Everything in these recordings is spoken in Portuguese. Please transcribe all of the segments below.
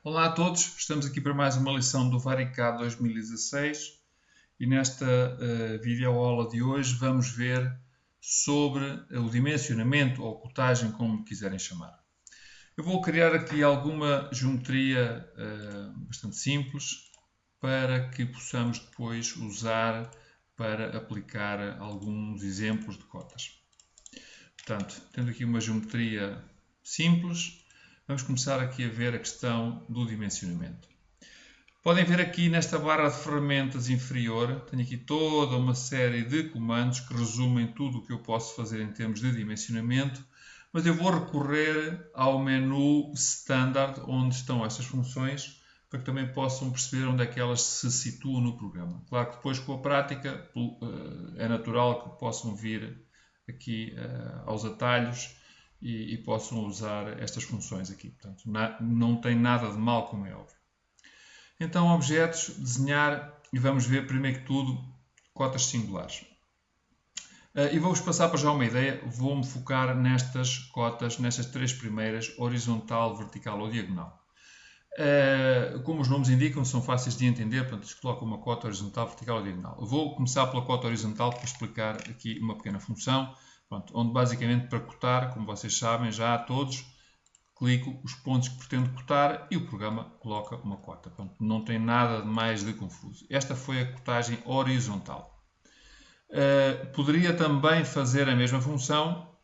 Olá a todos, estamos aqui para mais uma lição do VariCAD 2016 e nesta videoaula de hoje vamos ver sobre o dimensionamento ou cotagem, como quiserem chamar. Eu vou criar aqui alguma geometria bastante simples para que possamos depois usar para aplicar alguns exemplos de cotas. Portanto, tendo aqui uma geometria simples, vamos começar aqui a ver a questão do dimensionamento. Podem ver aqui nesta barra de ferramentas inferior, tenho aqui toda uma série de comandos que resumem tudo o que eu posso fazer em termos de dimensionamento, mas eu vou recorrer ao menu Standard, onde estão estas funções, para que também possam perceber onde é que elas se situam no programa. Claro que depois, com a prática, é natural que possam vir aqui aos atalhos e possam usar estas funções aqui. Portanto, não tem nada de mal, como é óbvio. Então, objetos, desenhar, e vamos ver, primeiro que tudo, cotas singulares. E vou-vos passar para já uma ideia, vou-me focar nestas cotas, nestas três primeiras, horizontal, vertical ou diagonal. Como os nomes indicam, são fáceis de entender, portanto, isto coloca uma cota horizontal, vertical ou diagonal. Eu vou começar pela cota horizontal para explicar aqui uma pequena função, pronto, onde basicamente para cotar, como vocês sabem já todos, clico os pontos que pretendo cotar e o programa coloca uma cota. Portanto, não tem nada de mais de confuso. Esta foi a cotagem horizontal. Poderia também fazer a mesma função,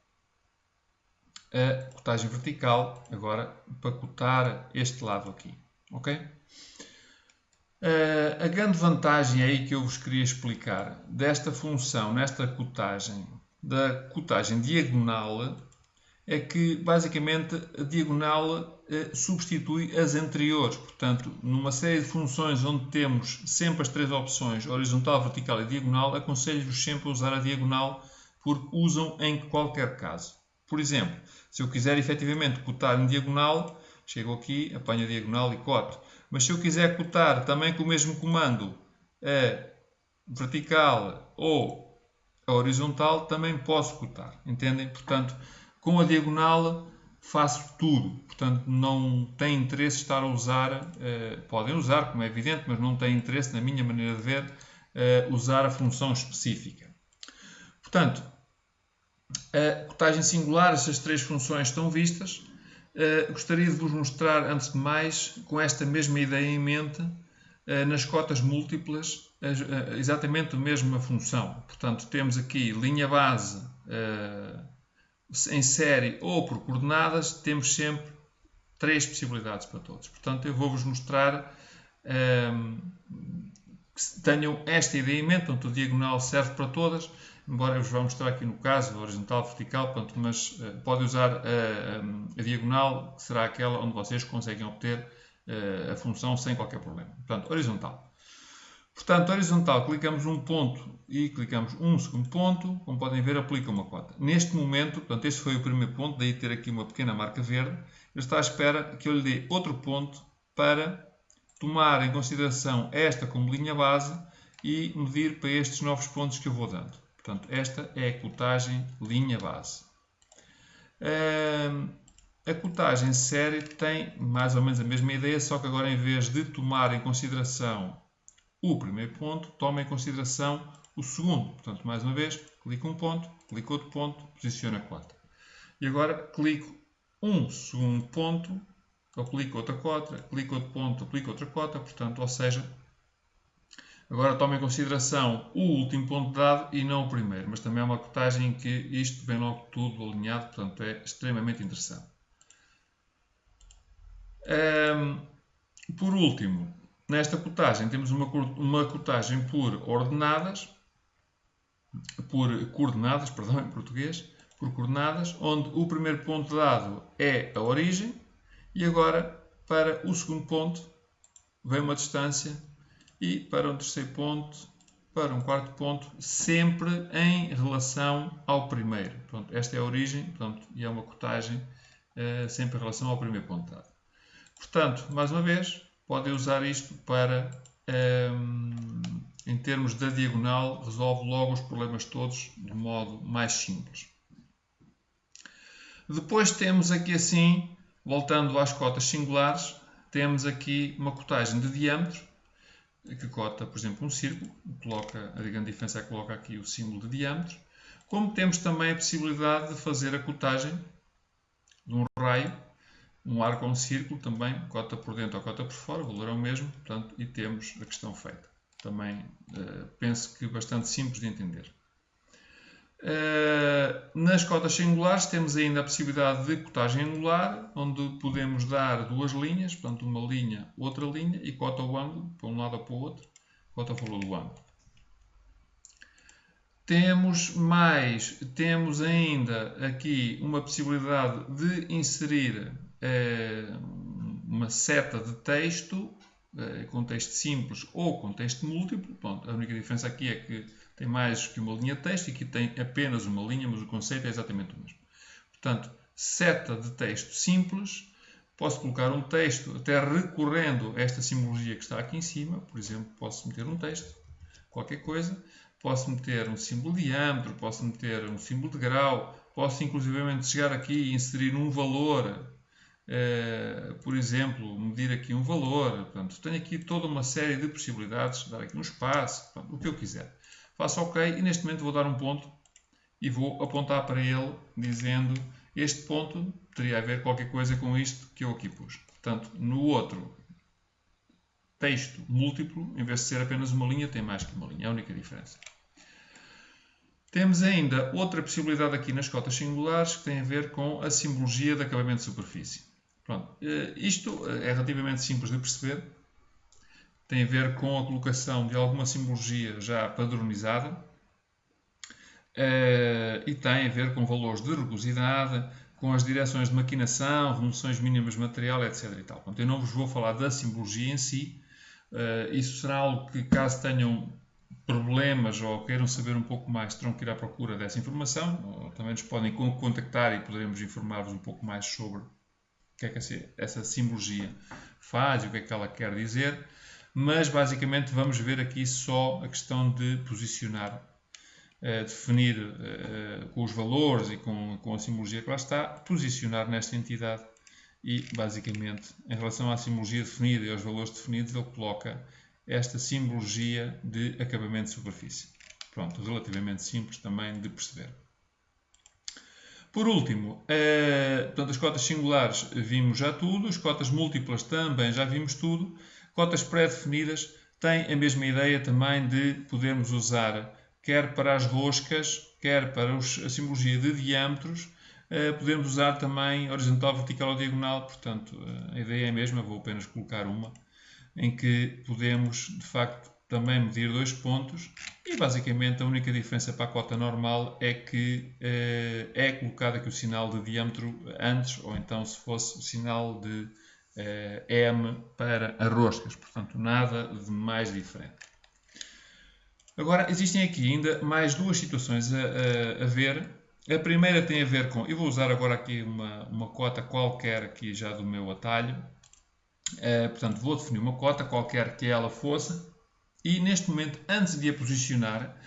a cotagem vertical, agora para cotar este lado aqui. Ok? A grande vantagem aí que eu vos queria explicar desta função, nesta cotagem, da cotagem diagonal, é que basicamente a diagonal substitui as anteriores. Portanto, numa série de funções onde temos sempre as três opções, horizontal, vertical e diagonal, aconselho-vos sempre a usar a diagonal porque usam em qualquer caso. Por exemplo, se eu quiser efetivamente cotar em diagonal, chego aqui, apanho a diagonal e coto. Mas se eu quiser cotar também com o mesmo comando a vertical ou a horizontal, também posso cotar. Entendem? Portanto, com a diagonal faço tudo. Portanto, não tem interesse estar a usar, podem usar, como é evidente, mas não tem interesse, na minha maneira de ver, usar a função específica. Portanto, a cotagem singular, estas três funções estão vistas. Gostaria de vos mostrar, antes de mais, com esta mesma ideia em mente, nas cotas múltiplas, exatamente a mesma função. Portanto, temos aqui linha base em série ou por coordenadas, temos sempre três possibilidades para todos. Portanto, eu vou-vos mostrar que tenham esta ideia em mente. Portanto, a diagonal serve para todas, embora eu vos vá mostrar aqui no caso, horizontal, vertical, portanto, mas podem usar a diagonal, que será aquela onde vocês conseguem obter a função sem qualquer problema. Portanto, horizontal. Portanto, horizontal, clicamos um ponto e clicamos um segundo ponto. Como podem ver, aplica uma cota. Neste momento, portanto, este foi o primeiro ponto, daí ter aqui uma pequena marca verde. Ele está à espera que eu lhe dê outro ponto para tomar em consideração esta como linha base e medir para estes novos pontos que eu vou dando. Portanto, esta é a cotagem linha base. A cotagem série tem mais ou menos a mesma ideia, só que agora em vez de tomar em consideração o primeiro ponto, toma em consideração o segundo. Portanto, mais uma vez, clico um ponto, clico outro ponto, posiciono a cota. E agora clico um segundo ponto, aplico outra cota, clico outro ponto, aplico outra cota. Portanto, ou seja, agora toma em consideração o último ponto dado e não o primeiro. Mas também é uma cotagem em que isto vem logo tudo alinhado, portanto é extremamente interessante. Por último, nesta cotagem temos uma cotagem por ordenadas, por coordenadas, perdão, em português, por coordenadas, onde o primeiro ponto dado é a origem e agora para o segundo ponto vem uma distância e para um terceiro ponto, para um quarto ponto, sempre em relação ao primeiro. Pronto, esta é a origem, portanto, e é uma cotagem sempre em relação ao primeiro ponto dado. Portanto, mais uma vez, podem usar isto para, em termos da diagonal, resolve logo os problemas todos de modo mais simples. Depois temos aqui assim, voltando às cotas singulares, temos aqui uma cotagem de diâmetro, que cota, por exemplo, um círculo, a grande diferença é que coloca aqui o símbolo de diâmetro, como temos também a possibilidade de fazer a cotagem de um raio, um arco ou um círculo também, cota por dentro ou cota por fora, o valor é o mesmo, portanto, e temos a questão feita. Também penso que bastante simples de entender. Nas cotas singulares temos ainda a possibilidade de cotagem angular, onde podemos dar duas linhas, portanto uma linha, outra linha, e cota o ângulo, para um lado ou para o outro, cota o valor do ângulo. Temos ainda aqui uma possibilidade de inserir uma seta de texto, com texto simples ou com texto múltiplo. Pronto, a única diferença aqui é que tem mais que uma linha de texto e aqui tem apenas uma linha, mas o conceito é exatamente o mesmo. Portanto, seta de texto simples, posso colocar um texto até recorrendo a esta simbologia que está aqui em cima. Por exemplo, posso meter um texto, qualquer coisa, posso meter um símbolo de diâmetro, posso meter um símbolo de grau, posso inclusivamente chegar aqui e inserir um valor, por exemplo, medir aqui um valor. Portanto, tenho aqui toda uma série de possibilidades, dar aqui um espaço, portanto, o que eu quiser. Faço OK e neste momento vou dar um ponto e vou apontar para ele dizendo este ponto teria a ver qualquer coisa com isto que eu aqui pus. Portanto, no outro texto múltiplo, em vez de ser apenas uma linha, tem mais que uma linha. É a única diferença. Temos ainda outra possibilidade aqui nas cotas singulares que tem a ver com a simbologia de acabamento de superfície. Pronto, isto é relativamente simples de perceber. Tem a ver com a colocação de alguma simbologia já padronizada e tem a ver com valores de rugosidade, com as direções de maquinação, remoções mínimas de material, etc. E tal. Portanto, eu não vos vou falar da simbologia em si. Isso será algo que, caso tenham problemas ou queiram saber um pouco mais, terão que ir à procura dessa informação. Ou também nos podem contactar e poderemos informar-vos um pouco mais sobre o que é que essa simbologia faz e o que é que ela quer dizer. Mas, basicamente, vamos ver aqui só a questão de posicionar, definir com os valores e com a simbologia que lá está, posicionar nesta entidade e, basicamente, em relação à simbologia definida e aos valores definidos, ele coloca esta simbologia de acabamento de superfície. Pronto, relativamente simples também de perceber. Por último, portanto, as cotas singulares vimos já tudo, as cotas múltiplas também já vimos tudo. Cotas pré-definidas têm a mesma ideia também de podermos usar quer para as roscas, quer para a simbologia de diâmetros, podemos usar também horizontal, vertical ou diagonal. Portanto, a ideia é a mesma, vou apenas colocar uma, em que podemos, de facto, também medir dois pontos e, basicamente, a única diferença para a cota normal é que é colocado aqui o sinal de diâmetro antes, ou então se fosse o sinal de M para as roscas. Portanto, nada de mais diferente. Agora, existem aqui ainda mais duas situações a ver. A primeira tem a ver com... Eu vou usar agora aqui uma cota qualquer aqui já do meu atalho. Portanto, vou definir uma cota qualquer que ela fosse. E, neste momento, antes de a posicionar,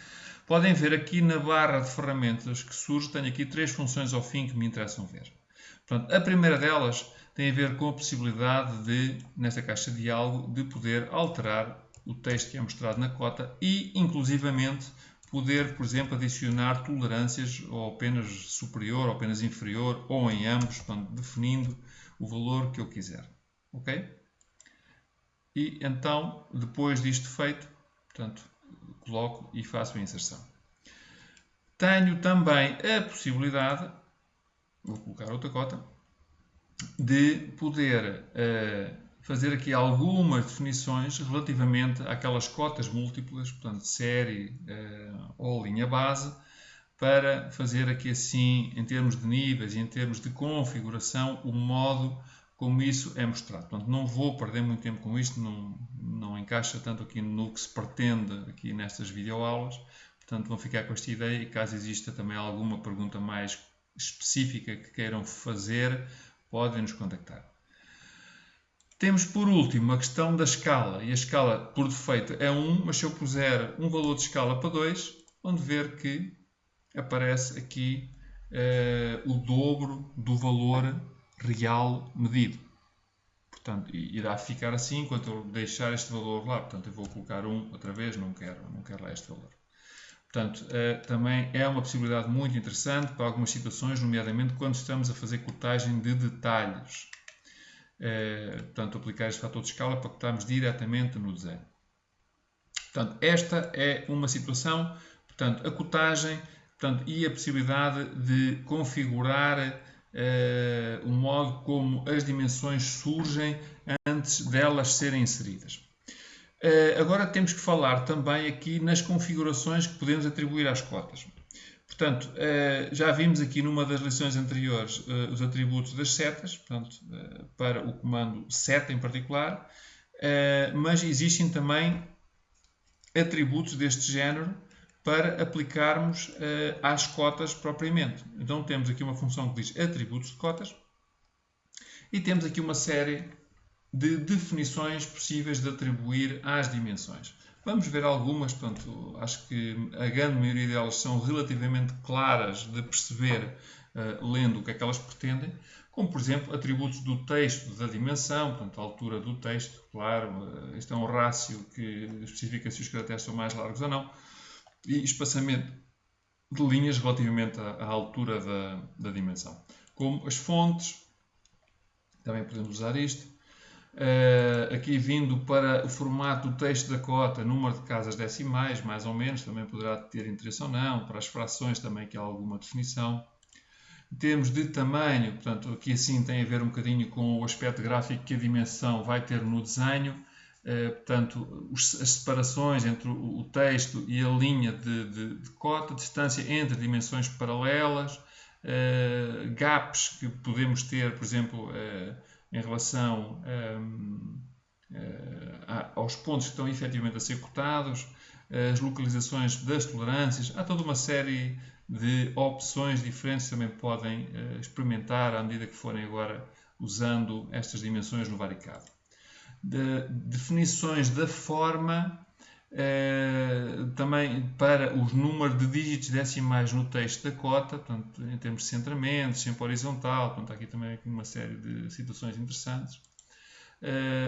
podem ver aqui na barra de ferramentas que surge, tenho aqui três funções ao fim que me interessam ver. Portanto, a primeira delas tem a ver com a possibilidade de, nesta caixa de diálogo, de poder alterar o texto que é mostrado na cota e, inclusivamente, poder, por exemplo, adicionar tolerâncias ou apenas superior ou apenas inferior ou em ambos, portanto, definindo o valor que eu quiser. Ok? E então, depois disto feito, portanto, coloco e faço a inserção. Tenho também a possibilidade, vou colocar outra cota, de poder fazer aqui algumas definições relativamente àquelas cotas múltiplas, portanto, série ou linha base, para fazer aqui assim, em termos de níveis e em termos de configuração, o modo como isso é mostrado. Portanto, não vou perder muito tempo com isto, não encaixa tanto aqui no que se pretende aqui nestas videoaulas. Portanto, vão ficar com esta ideia e caso exista também alguma pergunta mais específica que queiram fazer, podem nos contactar. Temos por último a questão da escala, e a escala por defeito é 1, mas se eu puser um valor de escala para 2, vão ver que aparece aqui o dobro do valor real medido. portanto, irá ficar assim enquanto eu deixar este valor lá. Portanto, eu vou colocar 1 outra vez, não quero lá este valor. Portanto, também é uma possibilidade muito interessante para algumas situações, nomeadamente quando estamos a fazer cotagem de detalhes. Portanto, aplicar este fator de escala para cotarmos diretamente no desenho. Portanto, esta é uma situação, portanto, a cotagem, portanto, e a possibilidade de configurar o modo como as dimensões surgem antes delas serem inseridas. Agora temos que falar também aqui nas configurações que podemos atribuir às cotas. Portanto, já vimos aqui numa das lições anteriores os atributos das setas, portanto, para o comando seta em particular, mas existem também atributos deste género para aplicarmos às cotas propriamente. Então temos aqui uma função que diz atributos de cotas e temos aqui uma série de definições possíveis de atribuir às dimensões. Vamos ver algumas, portanto, acho que a grande maioria delas são relativamente claras de perceber lendo o que é que elas pretendem, como por exemplo atributos do texto da dimensão, portanto a altura do texto, claro, este é um rácio que especifica se os caracteres são mais largos ou não, e espaçamento de linhas relativamente à altura da dimensão. Como as fontes, também podemos usar isto. Aqui vindo para o formato do texto da cota, número de casas decimais, mais ou menos, também poderá ter interesse ou não. Para as frações também que há alguma definição. Temos de tamanho, portanto aqui assim tem a ver um bocadinho com o aspecto gráfico que a dimensão vai ter no desenho. Portanto, as separações entre o texto e a linha de cota, distância entre dimensões paralelas, gaps que podemos ter, por exemplo, em relação aos pontos que estão efetivamente a ser cotados, as localizações das tolerâncias. Há toda uma série de opções diferentes que também podem experimentar à medida que forem agora usando estas dimensões no varicado. Definições da forma, também para os números de dígitos decimais no texto da cota, portanto, em termos de centramento, sempre horizontal, portanto, há aqui também uma série de situações interessantes.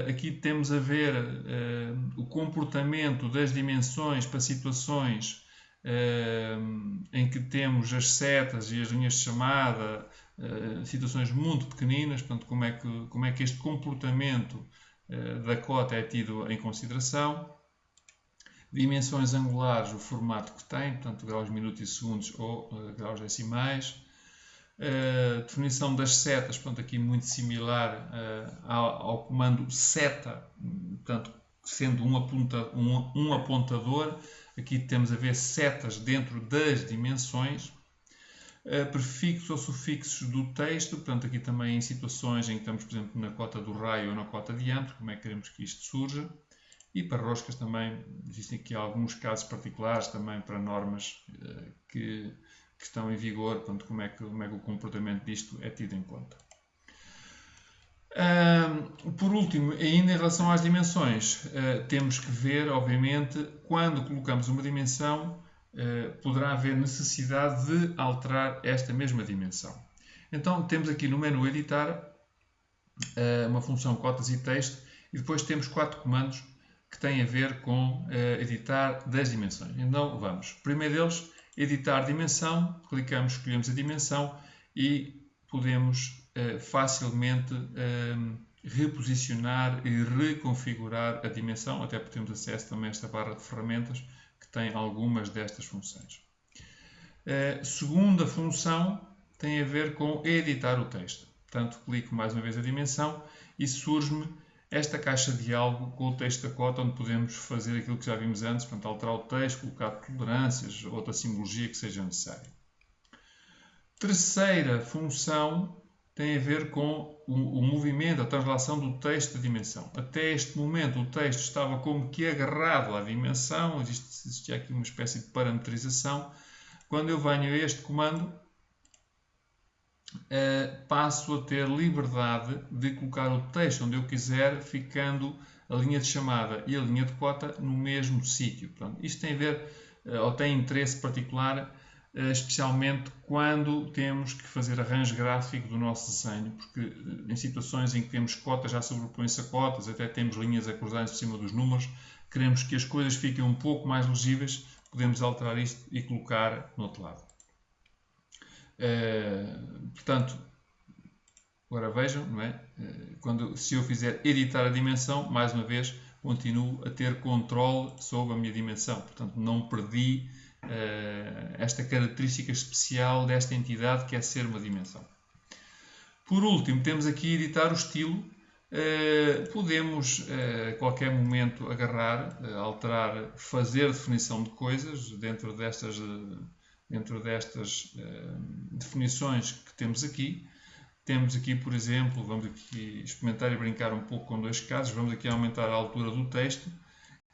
Aqui temos a ver o comportamento das dimensões para situações em que temos as setas e as linhas de chamada, situações muito pequeninas, portanto, como é que este comportamento da cota é tido em consideração. Dimensões angulares, o formato que tem, portanto, graus, minutos e segundos ou graus decimais. Definição das setas, portanto, aqui muito similar ao comando seta, portanto, sendo um apontador. Aqui temos a ver setas dentro das dimensões. Prefixos ou sufixos do texto, portanto, aqui também em situações em que estamos, por exemplo, na cota do raio ou na cota de diâmetro, como é que queremos que isto surja. E para roscas também, existem aqui alguns casos particulares também para normas que estão em vigor, portanto, como é que o comportamento disto é tido em conta. Por último, ainda em relação às dimensões, temos que ver, obviamente, quando colocamos uma dimensão, poderá haver necessidade de alterar esta mesma dimensão. Então, temos aqui no menu editar uma função cotas e texto e depois temos 4 comandos que têm a ver com editar das dimensões. Então, vamos. O primeiro deles, editar dimensão, clicamos, escolhemos a dimensão e podemos facilmente reposicionar e reconfigurar a dimensão, até porque temos acesso também a esta barra de ferramentas que tem algumas destas funções. Segunda função tem a ver com editar o texto. Portanto, clico mais uma vez a dimensão e surge-me esta caixa de diálogo com o texto da cota, onde podemos fazer aquilo que já vimos antes, portanto, alterar o texto, colocar tolerâncias, outra simbologia que seja necessária. Terceira função tem a ver com o movimento, a translação do texto da dimensão. Até este momento o texto estava como que agarrado à dimensão, existia aqui uma espécie de parametrização. Quando eu venho a este comando, passo a ter liberdade de colocar o texto onde eu quiser, ficando a linha de chamada e a linha de cota no mesmo sítio. Isto tem a ver, ou tem interesse particular, especialmente quando temos que fazer arranjo gráfico do nosso desenho, porque em situações em que temos cotas, já sobrepõem-se a cotas, até temos linhas a cruzar-se por cima dos números, queremos que as coisas fiquem um pouco mais legíveis, podemos alterar isto e colocar no outro lado. Portanto, agora vejam, não é? Se eu fizer editar a dimensão, mais uma vez, continuo a ter controle sobre a minha dimensão. Portanto, não perdi esta característica especial desta entidade, que é ser uma dimensão. Por último, temos aqui editar o estilo. Podemos, a qualquer momento, agarrar, alterar, fazer definição de coisas dentro destas definições que temos aqui. Temos aqui, por exemplo, vamos aqui experimentar e brincar um pouco com dois casos. Vamos aqui aumentar a altura do texto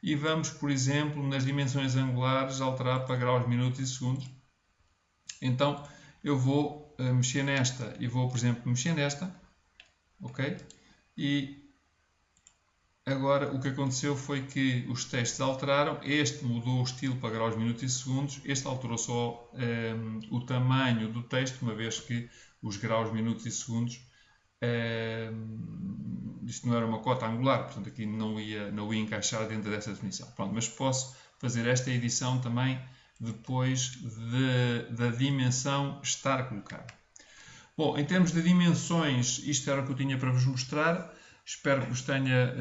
e vamos, por exemplo, nas dimensões angulares, alterar para graus, minutos e segundos. Então, eu vou mexer nesta e vou, por exemplo, mexer nesta. Ok? E agora o que aconteceu foi que os textos alteraram. Este mudou o estilo para graus, minutos e segundos. Este alterou só o tamanho do texto, uma vez que os graus, minutos e segundos, isto não era uma cota angular, portanto aqui não ia encaixar dentro dessa definição. Pronto, mas posso fazer esta edição também depois da dimensão estar colocada. Bom, em termos de dimensões, isto era o que eu tinha para vos mostrar. Espero que vos tenha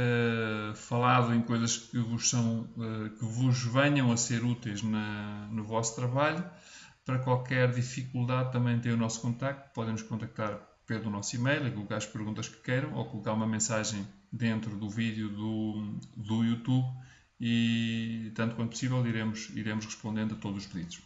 falado em coisas que vos venham a ser úteis no vosso trabalho. Para qualquer dificuldade também tem o nosso contacto, podem nos contactar pelo nosso e-mail, colocar as perguntas que queiram ou colocar uma mensagem dentro do vídeo do YouTube e, tanto quanto possível, iremos respondendo a todos os pedidos.